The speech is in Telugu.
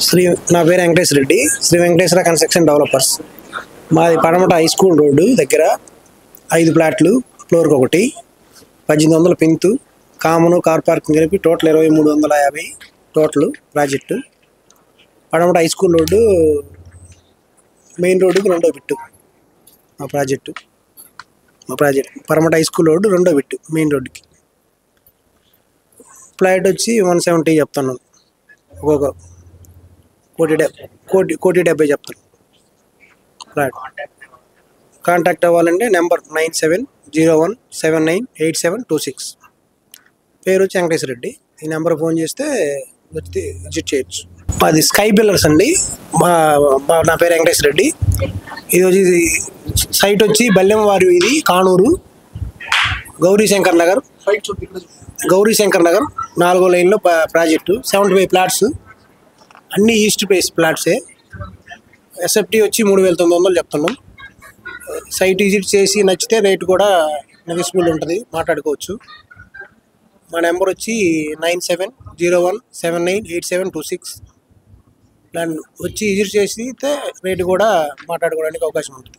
శ్రీ నా పేరు వెంకటేష్ రెడ్డి, శ్రీ వెంకటేశ్వర కన్స్ట్రక్షన్ డెవలపర్స్. మాది పడమట హై స్కూల్ రోడ్డు దగ్గర 5 ప్లాట్లు, ఫ్లోర్కి ఒకటి, 1800 పింతు, కామను కార్ పార్కింగ్ కలిపి టోటల్ 2350 టోటల్ ప్రాజెక్టు. పడమట హై స్కూల్ రోడ్డు మెయిన్ రోడ్డుకి రెండో బిట్టు మా ప్రాజెక్టు. పడమట హై స్కూల్ రోడ్డు రెండో బిట్టు మెయిన్ రోడ్డుకి. ఫ్లాట్ వచ్చి 170 చెప్తున్నాను, ఒక్కొక్క కోటి 70 చెప్తాను ఫ్లాట్. కాంటాక్ట్ అవ్వాలంటే నెంబర్ 9701798726. పేరు వచ్చి వెంకటేష్ రెడ్డి. ఈ నెంబర్ ఫోన్ చేస్తే వచ్చి విజిట్ చేయొచ్చు. అది స్కై బిల్లర్స్ అండి. నా పేరు వెంకటేష్ రెడ్డి. ఇది వచ్చి సైట్ వచ్చి బల్లెంవారి వీధి, కానూరు, గౌరీశంకర్ నగర్ 4వ లైన్లో ప్రాజెక్టు. 75 ప్లాట్స్, అన్ని ఈస్ట్ ఫేస్ ప్లాట్సే. ఎస్ఎఫ్టీ వచ్చి 3900 చెప్తున్నాం. సైట్ విజిట్ చేసి నచ్చితే రేట్ కూడా నెగోషియబుల్ ఉంటుంది, మాట్లాడుకోవచ్చు. మా నెంబర్ వచ్చి 9701798726. దాన్ని వచ్చి విజిట్ చేసి రేటు కూడా మాట్లాడుకోవడానికి అవకాశం ఉంటుంది.